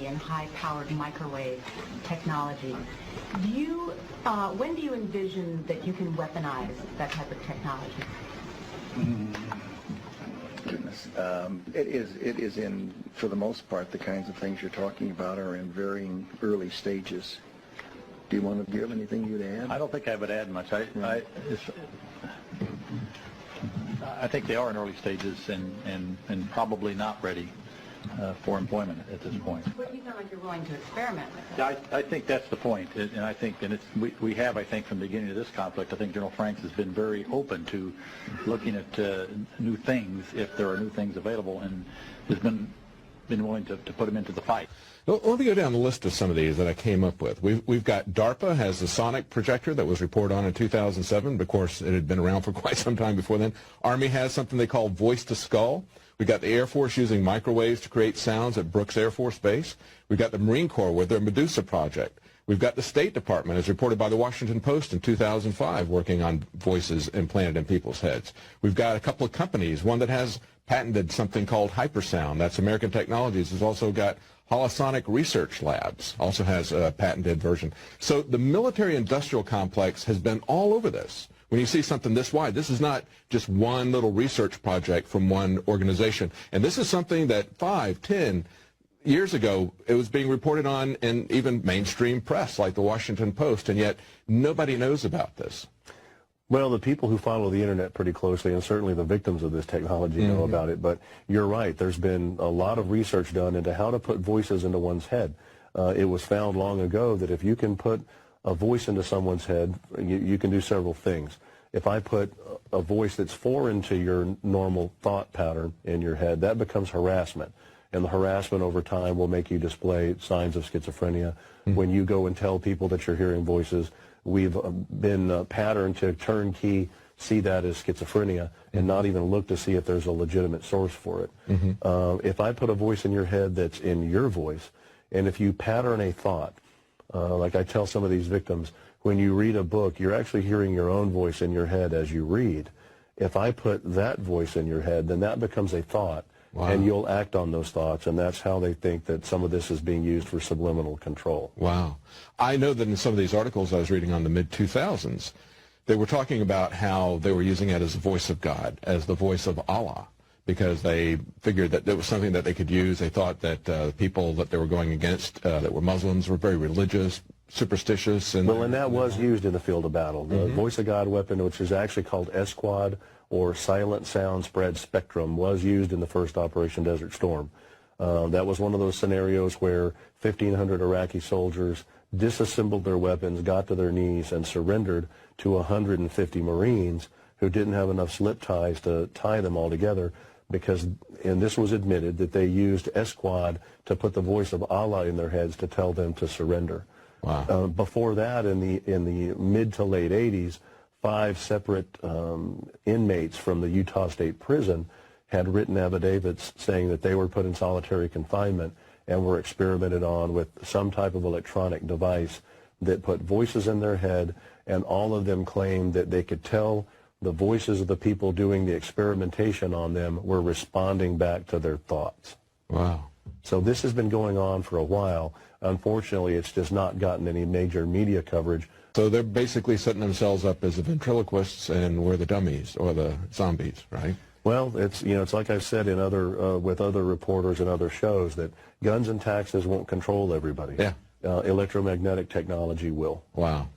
and high-powered microwave technology. When do you envision that you can weaponize that type of technology? Goodness. It is in, for the most part, the kinds of things you're talking about are in varying early stages. Do you have anything you'd add? I don't think I would add much. I think they are in early stages and probably not ready for employment at this point. But you sound like you're willing to experiment with it. I think that's the point, and I think, and we have, I think, from the beginning of this conflict, I think General Franks has been very open to looking at new things if there are new things available, and has been willing to put them into the fight. Well, let me go down the list of some of these that I came up with. We've got DARPA has the sonic projector that was reported on in 2007. But of course, it had been around for quite some time before then. Army has something they call voice to skull. We've got the Air Force using microwaves to create sounds at Brooks Air Force Base. We've got the Marine Corps with their Medusa project. We've got the State Department, as reported by the Washington Post in 2005, working on voices implanted in people's heads. We've got a couple of companies, one that has patented something called hypersound. That's American Technologies. Has also got Holosonic Research Labs, also has a patented version. So the military-industrial complex has been all over this. When you see something this wide, this is not just one little research project from one organization. And this is something that 5, 10 years ago, it was being reported on in even mainstream press like the Washington Post, and yet nobody knows about this. Well, the people who follow the internet pretty closely, and certainly the victims of this technology, know about it. But you're right. There's been a lot of research done into how to put voices into one's head. It was found long ago that if you can put a voice into someone's head, you can do several things. If I put a voice that's foreign to your normal thought pattern in your head, that becomes harassment. And the harassment over time will make you display signs of schizophrenia. When you go and tell people that you're hearing voices, we've been patterned to turnkey see that as schizophrenia and not even look to see if there's a legitimate source for it. If I put a voice in your head that's in your voice, and if you pattern a thought, like I tell some of these victims, when you read a book, you're actually hearing your own voice in your head as you read. If I put that voice in your head, then that becomes a thought. Wow. And you'll act on those thoughts, and that's how they think that some of this is being used for subliminal control. Wow. I know that in some of these articles I was reading on the mid-2000s, they were talking about how they were using it as the voice of God, as the voice of Allah, because they figured that there was something that they could use. They thought that people that they were going against that were Muslims were very religious, superstitious. And that was used in the field of battle. The voice of God weapon, which is actually called SQUAD, or Silent Sound Spread Spectrum, was used in the first Operation Desert Storm. That was one of those scenarios where 1,500 Iraqi soldiers disassembled their weapons, got to their knees, and surrendered to 150 Marines who didn't have enough slip ties to tie them all together because, and this was admitted, that they used SQUAD to put the voice of Allah in their heads to tell them to surrender. Wow. Before that, in the mid to late 80s, 5 separate inmates from the Utah State Prison had written affidavits saying that they were put in solitary confinement and were experimented on with some type of electronic device that put voices in their head, and all of them claimed that they could tell the voices of the people doing the experimentation on them were responding back to their thoughts. Wow. So this has been going on for a while. Unfortunately, it's just not gotten any major media coverage. So they're basically setting themselves up as the ventriloquists, and we're the dummies or the zombies, right? Well, it's like I've said in with other reporters and other shows, that guns and taxes won't control everybody. Yeah. Electromagnetic technology will. Wow.